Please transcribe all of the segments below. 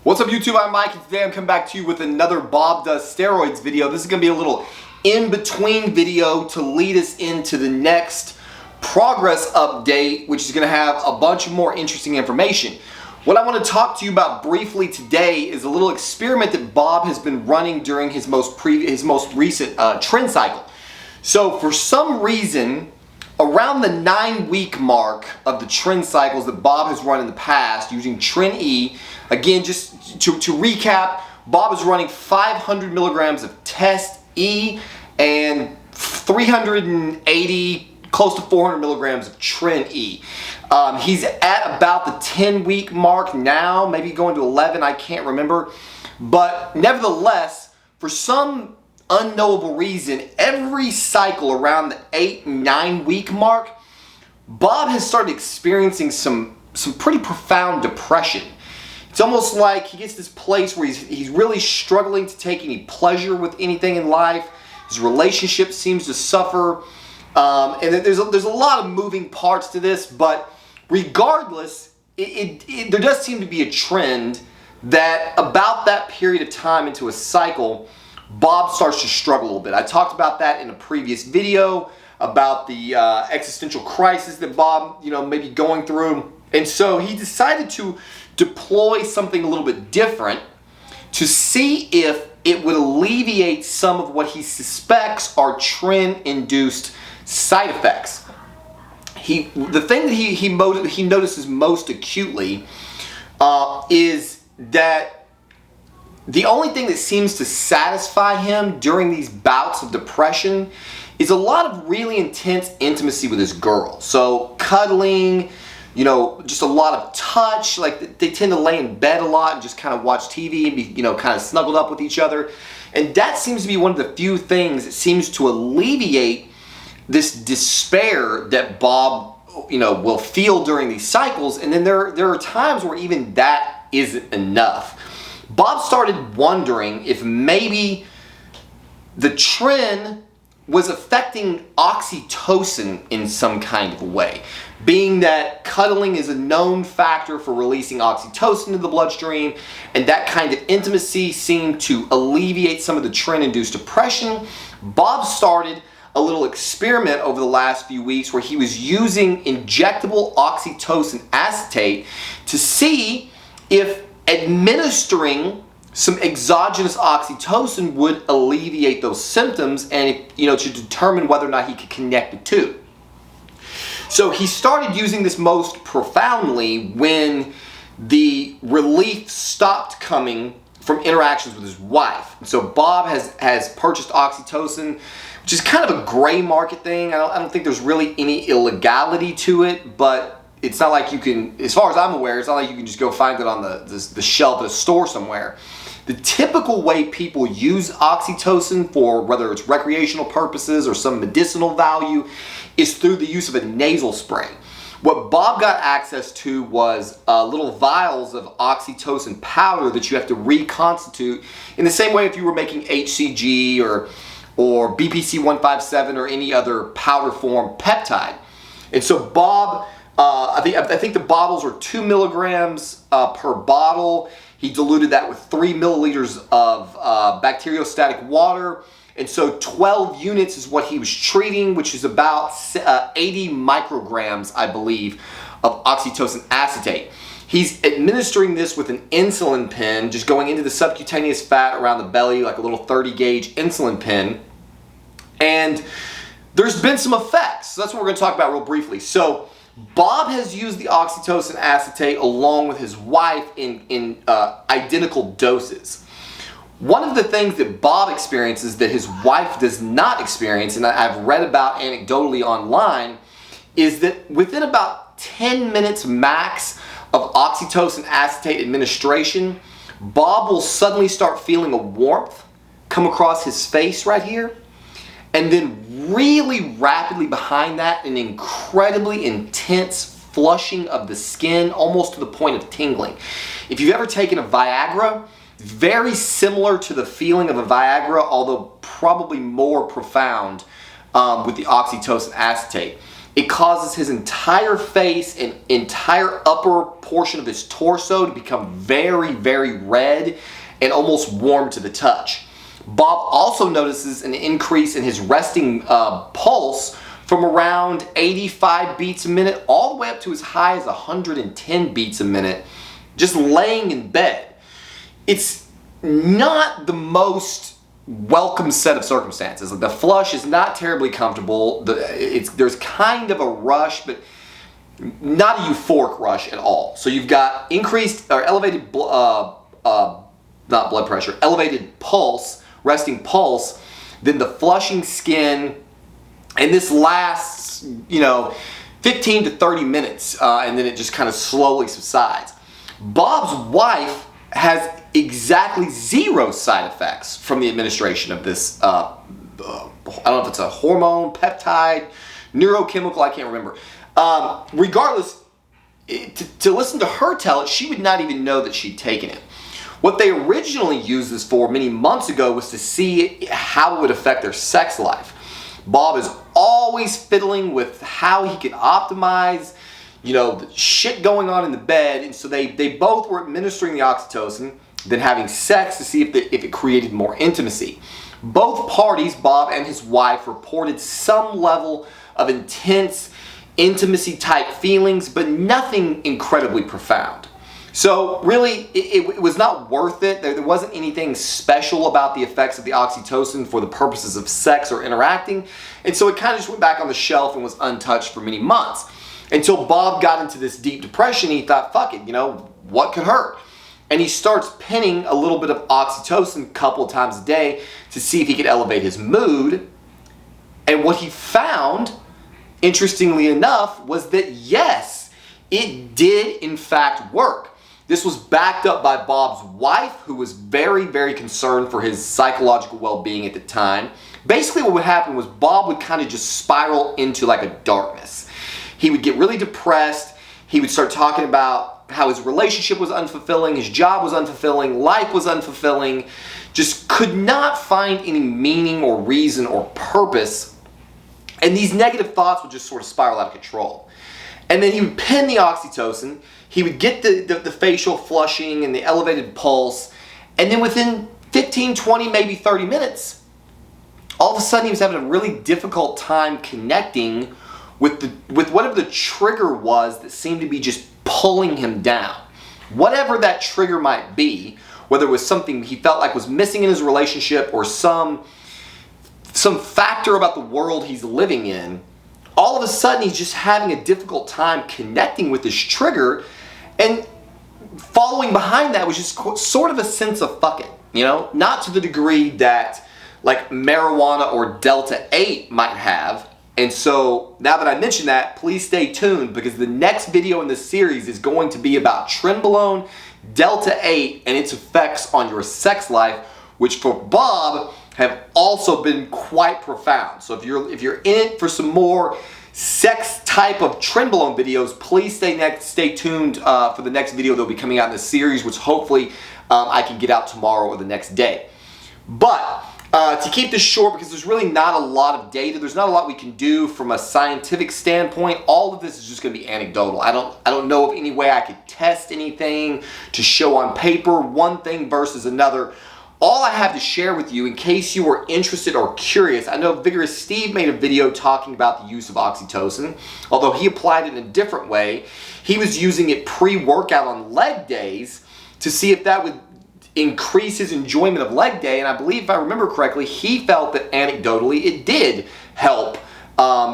What's up YouTube, I'm Mike, and today I'm coming back to you with another Bob Does Steroids video. This is going to be a little in-between video to lead us into the next progress update, which is going to have a bunch of more interesting information. What I want to talk to you about briefly today is a little experiment that Bob has been running during his most recent trend cycle. So for some reason, around the 9-week mark of the trend cycles that Bob has run in the past using Tren E, again, just to recap, Bob is running 500 milligrams of Test E and 380, close to 400 milligrams of Tren E. He's at about the 10-week mark now, maybe going to 11, I can't remember. But nevertheless, for some unknowable reason, every cycle around the 8-9 week mark, Bob has started experiencing some pretty profound depression. It's almost like he gets this place where he's really struggling to take any pleasure with anything in life. His relationship seems to suffer, and there's a lot of moving parts to this, but regardless, there does seem to be a trend that about that period of time into a cycle, Bob starts to struggle a little bit. I talked about that in a previous video about the existential crisis that Bob, may be going through. And so he decided to deploy something a little bit different to see if it would alleviate some of what he suspects are trend-induced side effects. The thing that he notices most acutely is that the only thing that seems to satisfy him during these bouts of depression is a lot of really intense intimacy with his girl. So cuddling, just a lot of touch. Like they tend to lay in bed a lot and just kind of watch TV and be, kind of snuggled up with each other. And that seems to be one of the few things that seems to alleviate this despair that Bob, will feel during these cycles. And then there are times where even that isn't enough. Bob started wondering if maybe the trend was affecting oxytocin in some kind of way, being that cuddling is a known factor for releasing oxytocin into the bloodstream, and that kind of intimacy seemed to alleviate some of the trend-induced depression. Bob started a little experiment over the last few weeks where he was using injectable oxytocin acetate to see if administering some exogenous oxytocin would alleviate those symptoms, and to determine whether or not he could connect the two. So he started using this most profoundly when the relief stopped coming from interactions with his wife. So Bob has purchased oxytocin, which is kind of a gray market thing. I don't think there's really any illegality to it, but it's not like you can, as far as I'm aware, it's not like you can just go find it on the shelf at a store somewhere. The typical way people use oxytocin for whether it's recreational purposes or some medicinal value is through the use of a nasal spray. What Bob got access to was little vials of oxytocin powder that you have to reconstitute in the same way if you were making HCG or BPC 157 or any other powder form peptide. And so Bob, I think the bottles are 2 milligrams per bottle. He diluted that with 3 milliliters of bacteriostatic water. And so 12 units is what he was treating, which is about 80 micrograms, I believe, of oxytocin acetate. He's administering this with an insulin pen, just going into the subcutaneous fat around the belly, like a little 30-gauge insulin pen. And there's been some effects. So that's what we're going to talk about real briefly. So Bob has used the oxytocin acetate along with his wife in identical doses. One of the things that Bob experiences that his wife does not experience, and I've read about anecdotally online, is that within about 10 minutes max of oxytocin acetate administration, Bob will suddenly start feeling a warmth come across his face right here. And then really rapidly behind that, an incredibly intense flushing of the skin, almost to the point of tingling. If you've ever taken a Viagra, very similar to the feeling of a Viagra, although probably more profound with the oxytocin acetate. it causes his entire face and entire upper portion of his torso to become very, very red and almost warm to the touch. Bob also notices an increase in his resting pulse from around 85 beats a minute all the way up to as high as 110 beats a minute, just laying in bed. It's not the most welcome set of circumstances. Like, the flush is not terribly comfortable. There's kind of a rush, but not a euphoric rush at all. So you've got increased or elevated, not blood pressure, elevated pulse, resting pulse, then the flushing skin, and this lasts, 15 to 30 minutes, and then it just kind of slowly subsides. Bob's wife has exactly 0 side effects from the administration of this, I don't know if it's a hormone, peptide, neurochemical, I can't remember. Regardless, to listen to her tell it, she would not even know that she'd taken it. What they originally used this for many months ago was to see how it would affect their sex life. Bob is always fiddling with how he can optimize, the shit going on in the bed, and so they both were administering the oxytocin, then having sex to see if it created more intimacy. Both parties, Bob and his wife, reported some level of intense intimacy type feelings, but nothing incredibly profound. So really, it was not worth it. There wasn't anything special about the effects of the oxytocin for the purposes of sex or interacting, and so it kind of just went back on the shelf and was untouched for many months. Until Bob got into this deep depression, he thought, fuck it, what could hurt? And he starts pinning a little bit of oxytocin a couple of times a day to see if he could elevate his mood. And what he found, interestingly enough, was that yes, it did in fact work. This was backed up by Bob's wife, who was very, very concerned for his psychological well-being at the time. Basically what would happen was Bob would kind of just spiral into like a darkness. He would get really depressed. He would start talking about how his relationship was unfulfilling, his job was unfulfilling, life was unfulfilling, just could not find any meaning or reason or purpose. And these negative thoughts would just sort of spiral out of control. And then he would pin the oxytocin, he would get the facial flushing and the elevated pulse, and then within 15, 20, maybe 30 minutes, all of a sudden he was having a really difficult time connecting with whatever the trigger was that seemed to be just pulling him down. Whatever that trigger might be, whether it was something he felt like was missing in his relationship or some factor about the world he's living in, all of a sudden he's just having a difficult time connecting with this trigger, and following behind that was just sort of a sense of fuck it, not to the degree that like marijuana or Delta 8 might have. And so now that I mentioned that, please stay tuned, because the next video in this series is going to be about Trenbolone, Delta 8, and its effects on your sex life, which for Bob have also been quite profound. So if you're in it for some more sex type of Trenbolone videos, please stay tuned for the next video that'll be coming out in this series, which hopefully I can get out tomorrow or the next day. But to keep this short, because there's really not a lot of data, there's not a lot we can do from a scientific standpoint. All of this is just going to be anecdotal. I don't know of any way I could test anything to show on paper one thing versus another. All I have to share with you, in case you were interested or curious, I know Vigorous Steve made a video talking about the use of oxytocin, although he applied it in a different way. He was using it pre-workout on leg days to see if that would increase his enjoyment of leg day, and I believe, if I remember correctly, he felt that anecdotally it did help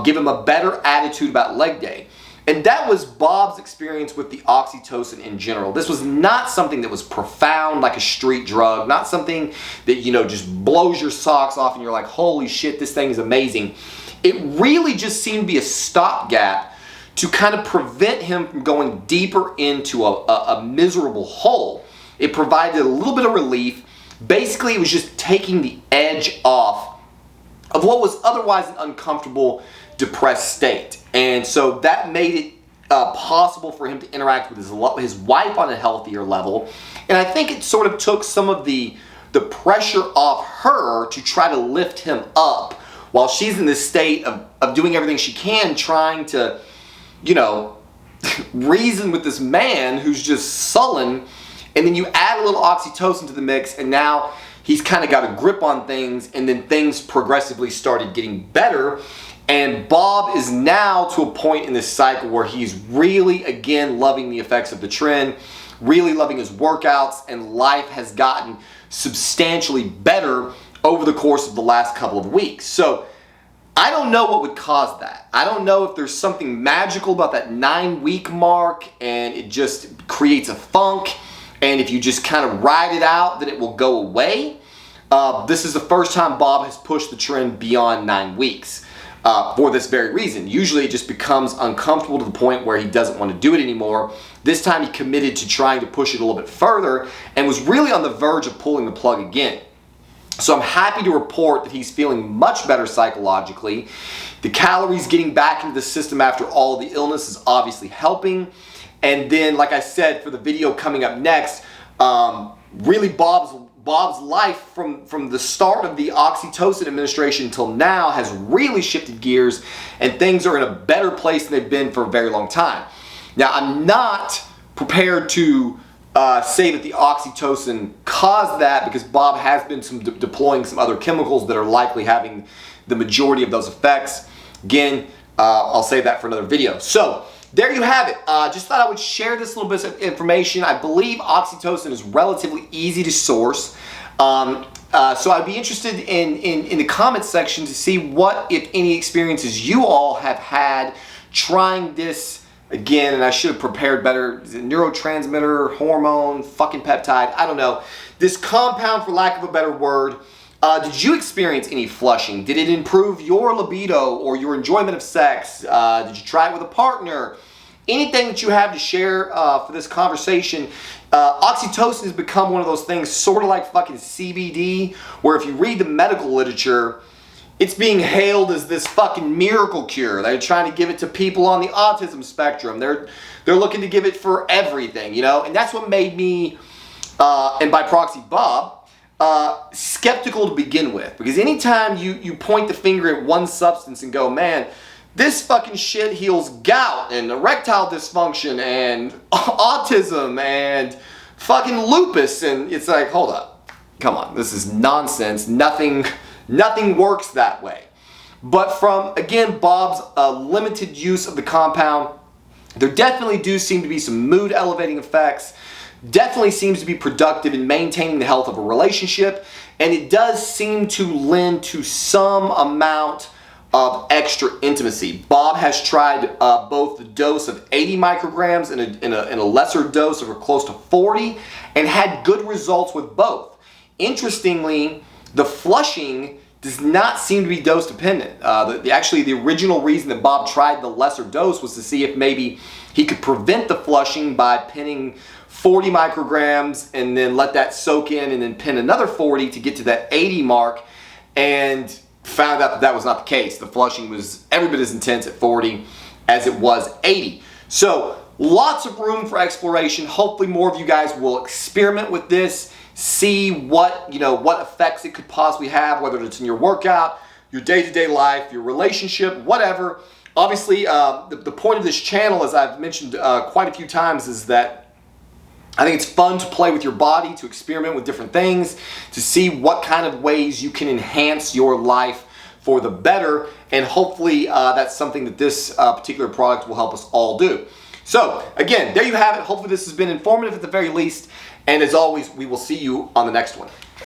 give him a better attitude about leg day. And that was Bob's experience with the oxytocin in general. This was not something that was profound like a street drug, not something that, just blows your socks off and you're like, holy shit, this thing is amazing. It really just seemed to be a stopgap to kind of prevent him from going deeper into a miserable hole. It provided a little bit of relief. Basically, it was just taking the edge off of what was otherwise an uncomfortable, depressed state. And so that made it possible for him to interact with his wife on a healthier level. And I think it sort of took some of the pressure off her to try to lift him up while she's in this state of doing everything she can, trying to, you know, reason with this man who's just sullen, and then you add a little oxytocin to the mix, and now he's kind of got a grip on things, and then things progressively started getting better. And Bob is now to a point in this cycle where he's really, again, loving the effects of the Tren, really loving his workouts, and life has gotten substantially better over the course of the last couple of weeks. So I don't know what would cause that. I don't know if there's something magical about that 9-week mark and it just creates a funk, and if you just kind of ride it out, then it will go away. This is the first time Bob has pushed the Tren beyond 9 weeks. For this very reason. Usually it just becomes uncomfortable to the point where he doesn't want to do it anymore. This time he committed to trying to push it a little bit further and was really on the verge of pulling the plug again. So I'm happy to report that he's feeling much better psychologically. The calories getting back into the system after all the illness is obviously helping. And then, like I said, for the video coming up next, really Bob's life from the start of the Oxytocin administration until now has really shifted gears, and things are in a better place than they've been for a very long time. Now, I'm not prepared to say that the Oxytocin caused that, because Bob has been deploying some other chemicals that are likely having the majority of those effects. Again, I'll save that for another video. So there you have it. Just thought I would share this little bit of information. I believe oxytocin is relatively easy to source. So I'd be interested in the comments section to see what, if any, experiences you all have had trying this again. And I should have prepared better. Is it neurotransmitter, hormone, fucking peptide? I don't know. This compound, for lack of a better word. Did you experience any flushing? Did it improve your libido or your enjoyment of sex? Did you try it with a partner? Anything that you have to share for this conversation. Oxytocin has become one of those things sort of like fucking CBD, where if you read the medical literature, it's being hailed as this fucking miracle cure. They're trying to give it to people on the autism spectrum. They're looking to give it for everything, you know? And that's what made me, and by proxy Bob, skeptical to begin with. Because anytime you point the finger at one substance and go, man, this fucking shit heals gout and erectile dysfunction and autism and fucking lupus, and it's like, hold up, come on, this is nonsense. Nothing works that way. But from, again, Bob's limited use of the compound, there definitely do seem to be some mood elevating effects. Definitely seems to be productive in maintaining the health of a relationship, and it does seem to lend to some amount of extra intimacy. Bob has tried both the dose of 80 micrograms and a lesser dose of close to 40, and had good results with both. Interestingly, the flushing does not seem to be dose dependent. Actually, the original reason that Bob tried the lesser dose was to see if maybe he could prevent the flushing by pinning 40 micrograms and then let that soak in and then pin another 40 to get to that 80 mark, and found out that that was not the case. The flushing was every bit as intense at 40 as it was 80. So lots of room for exploration. Hopefully more of you guys will experiment with this, see what effects it could possibly have, whether it's in your workout, your day-to-day life, your relationship, whatever. Obviously, the point of this channel, as I've mentioned quite a few times, is that I think it's fun to play with your body, to experiment with different things, to see what kind of ways you can enhance your life for the better, and hopefully that's something that this particular product will help us all do. So again, there you have it. Hopefully this has been informative at the very least, and as always, we will see you on the next one.